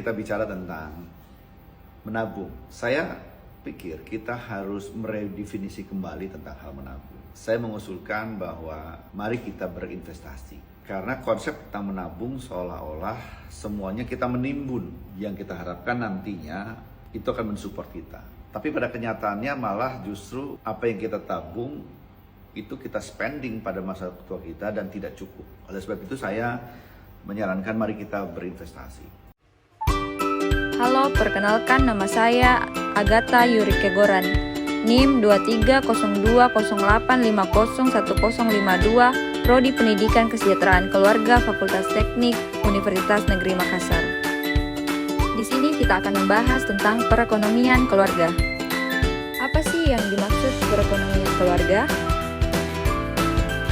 kita bicara tentang menabung. Saya pikir kita harus meredefinisi kembali tentang hal menabung. Saya mengusulkan bahwa mari kita berinvestasi. Karena konsep tentang menabung seolah-olah semuanya kita menimbun. Yang kita harapkan nantinya itu akan mensupport kita. Tapi pada kenyataannya malah justru apa yang kita tabung itu kita spending pada masa tua kita dan tidak cukup. Oleh sebab itu saya menyarankan mari kita berinvestasi. Halo, perkenalkan nama saya Agatha Yurike Goran, NIM 230208501052, Prodi Pendidikan Kesejahteraan Keluarga, Fakultas Teknik, Universitas Negeri Makassar. Di sini kita akan membahas tentang perekonomian keluarga. Apa sih yang dimaksud perekonomian keluarga?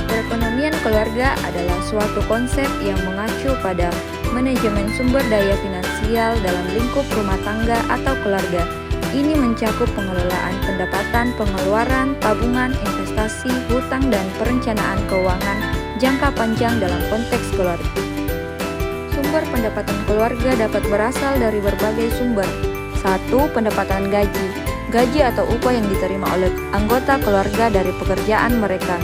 Perekonomian keluarga adalah suatu konsep yang mengacu pada manajemen sumber daya finansial dalam lingkup rumah tangga atau keluarga. Ini mencakup pengelolaan pendapatan, pengeluaran, tabungan, investasi, hutang, dan perencanaan keuangan jangka panjang dalam konteks keluarga. Sumber pendapatan keluarga dapat berasal dari berbagai sumber. 1. Pendapatan gaji. Gaji atau upah yang diterima oleh anggota keluarga dari pekerjaan mereka.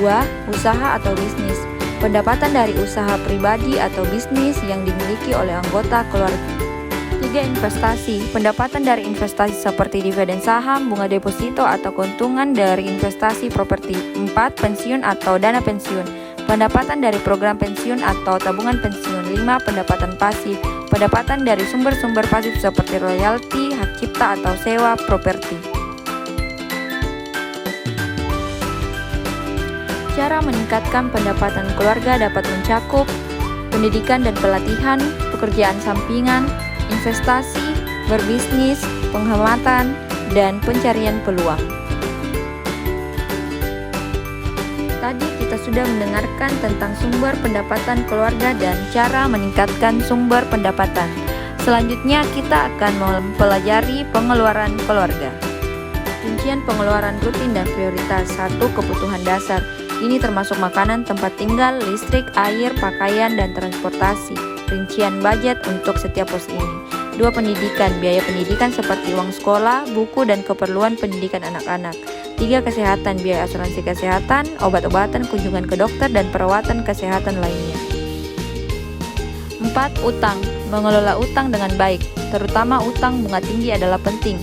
2. Usaha atau bisnis. Pendapatan dari usaha pribadi atau bisnis yang dimiliki oleh anggota keluarga. 3. Investasi. Pendapatan dari investasi seperti dividen saham, bunga deposito atau keuntungan dari investasi properti. 4. Pensiun atau dana pensiun. Pendapatan dari program pensiun atau tabungan pensiun. 5. Pendapatan pasif. Pendapatan dari sumber-sumber pasif seperti royalti, hak cipta atau sewa properti. Cara meningkatkan pendapatan keluarga dapat mencakup pendidikan dan pelatihan, pekerjaan sampingan, investasi, berbisnis, penghematan, dan pencarian peluang. Tadi kita sudah mendengarkan tentang sumber pendapatan keluarga dan cara meningkatkan sumber pendapatan. Selanjutnya kita akan mempelajari pengeluaran keluarga. Rincian pengeluaran rutin dan prioritas. 1. Kebutuhan dasar. Ini termasuk makanan, tempat tinggal, listrik, air, pakaian, dan transportasi. Rincian budget untuk setiap pos ini. 2. Pendidikan. Biaya pendidikan seperti uang sekolah, buku, dan keperluan pendidikan anak-anak. 3. Kesehatan. Biaya asuransi kesehatan, obat-obatan, kunjungan ke dokter, dan perawatan kesehatan lainnya. 4. Utang. Mengelola utang dengan baik, terutama utang bunga tinggi adalah penting.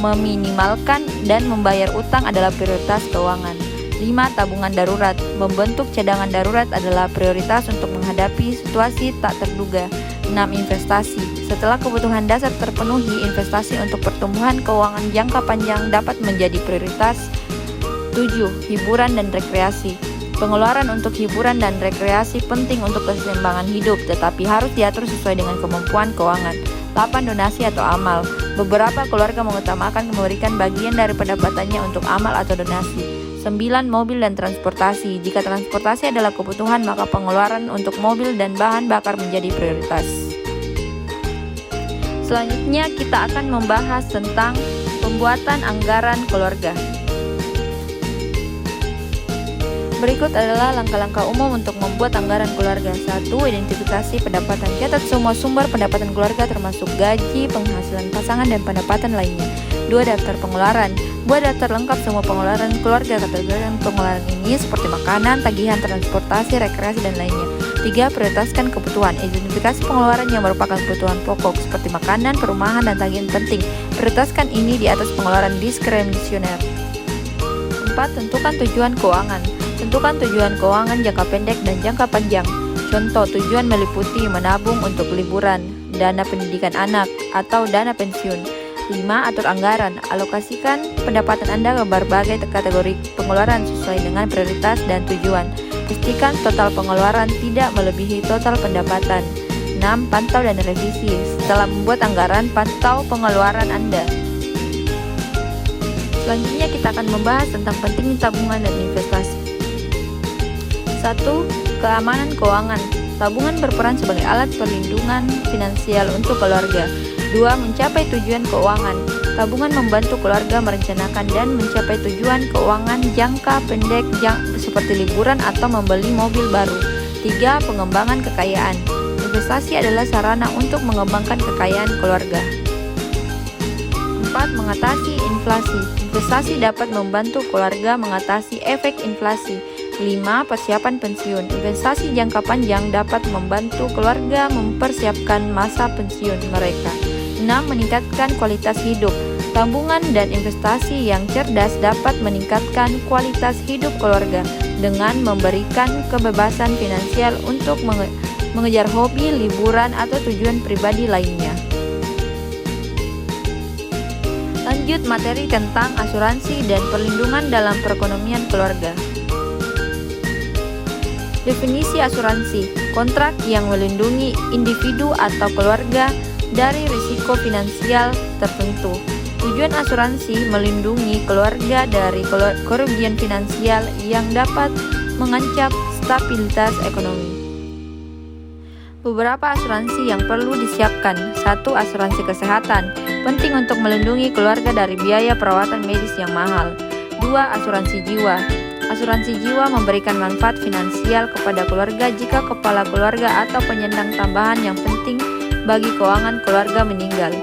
Meminimalkan dan membayar utang adalah prioritas keuangan. 5. Tabungan darurat. Membentuk cadangan darurat adalah prioritas untuk menghadapi situasi tak terduga. 6. Investasi. Setelah kebutuhan dasar terpenuhi, investasi untuk pertumbuhan keuangan jangka panjang dapat menjadi prioritas. 7. Hiburan dan rekreasi. Pengeluaran untuk hiburan dan rekreasi penting untuk keseimbangan hidup, tetapi harus diatur sesuai dengan kemampuan keuangan. 8. Donasi atau amal. Beberapa keluarga mengutamakan memberikan bagian dari pendapatannya untuk amal atau donasi. 9. Mobil dan transportasi. Jika transportasi adalah kebutuhan, maka pengeluaran untuk mobil dan bahan bakar menjadi prioritas. Selanjutnya kita akan membahas tentang pembuatan anggaran keluarga. Berikut adalah langkah-langkah umum untuk membuat anggaran keluarga. 1. Identifikasi pendapatan. Catat semua sumber pendapatan keluarga termasuk gaji, penghasilan pasangan, dan pendapatan lainnya. 2. Daftar pengeluaran. Buat daftar lengkap semua pengeluaran keluarga. Kategorikan pengeluaran ini seperti makanan, tagihan, transportasi, rekreasi, dan lainnya. 3. Prioritaskan kebutuhan. Identifikasi pengeluaran yang merupakan kebutuhan pokok seperti makanan, perumahan, dan tagihan penting. Prioritaskan ini di atas pengeluaran diskresioner. 4. Tentukan tujuan keuangan. Tentukan tujuan keuangan jangka pendek dan jangka panjang. Contoh tujuan meliputi menabung untuk liburan, dana pendidikan anak, atau dana pensiun. 5. Atur anggaran. Alokasikan pendapatan Anda ke berbagai kategori pengeluaran sesuai dengan prioritas dan tujuan. Pastikan total pengeluaran tidak melebihi total pendapatan. 6. Pantau dan revisi. Setelah membuat anggaran, pantau pengeluaran Anda. Selanjutnya kita akan membahas tentang pentingnya tabungan dan investasi. 1. Keamanan keuangan. Tabungan berperan sebagai alat perlindungan finansial untuk keluarga. 2. Mencapai tujuan keuangan. Tabungan membantu keluarga merencanakan dan mencapai tujuan keuangan jangka pendek seperti liburan atau membeli mobil baru. 3. Pengembangan kekayaan. Investasi adalah sarana untuk mengembangkan kekayaan keluarga. 4. Mengatasi inflasi. Investasi dapat membantu keluarga mengatasi efek inflasi. 5. Persiapan pensiun. Investasi jangka panjang dapat membantu keluarga mempersiapkan masa pensiun mereka. 6. Meningkatkan kualitas hidup. Tabungan dan investasi yang cerdas dapat meningkatkan kualitas hidup keluarga dengan memberikan kebebasan finansial untuk mengejar hobi, liburan, atau tujuan pribadi lainnya. Lanjut materi tentang asuransi dan perlindungan dalam perekonomian keluarga. Definisi asuransi: kontrak yang melindungi individu atau keluarga dari risiko finansial tertentu. Tujuan asuransi melindungi keluarga dari kerugian finansial yang dapat mengancam stabilitas ekonomi. Beberapa asuransi yang perlu disiapkan. 1. Asuransi kesehatan. Penting untuk melindungi keluarga dari biaya perawatan medis yang mahal. 2. Asuransi jiwa. Asuransi jiwa memberikan manfaat finansial kepada keluarga jika kepala keluarga atau penyandang tambahan yang penting bagi keuangan keluarga meninggal.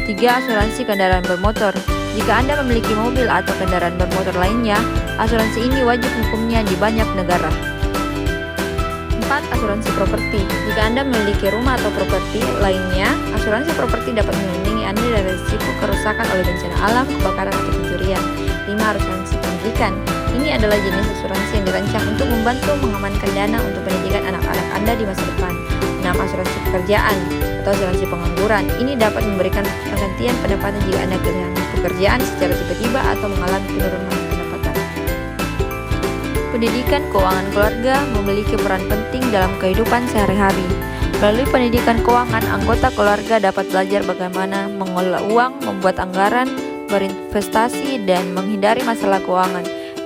3. Asuransi kendaraan bermotor. Jika Anda memiliki mobil atau kendaraan bermotor lainnya, asuransi ini wajib hukumnya di banyak negara. 4. Asuransi properti. Jika Anda memiliki rumah atau properti lainnya, asuransi properti dapat melindungi Anda dari risiko kerusakan oleh bencana alam, kebakaran, atau pencurian. 5. Asuransi pendidikan. Ini adalah jenis asuransi yang dirancang untuk membantu mengamankan dana untuk pendidikan anak-anak Anda di masa depan. 6. Asuransi pekerjaan atau asuransi pengangguran. Ini dapat memberikan penggantian pendapatan jika Anda kehilangan pekerjaan secara tiba-tiba atau mengalami penurunan pendapatan. Pendidikan keuangan keluarga memiliki peran penting dalam kehidupan sehari-hari. Melalui pendidikan keuangan, anggota keluarga dapat belajar bagaimana mengelola uang, membuat anggaran, berinvestasi, dan menghindari masalah keuangan.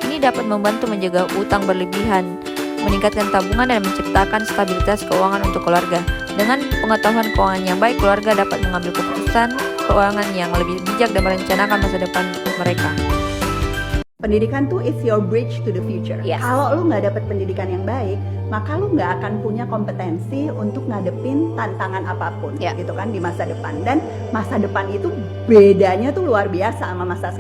Ini dapat membantu menjaga utang berlebihan, meningkatkan tabungan, dan menciptakan stabilitas keuangan untuk keluarga. Dengan pengetahuan keuangan yang baik, keluarga dapat mengambil keputusan keuangan yang lebih bijak dan merencanakan masa depan mereka. Pendidikan tuh is your bridge to the future. Yes. Kalau lu nggak dapat pendidikan yang baik, maka lu nggak akan punya kompetensi untuk ngadepin tantangan apapun, gitu kan, di masa depan. Dan masa depan itu bedanya tuh luar biasa sama masa sekarang.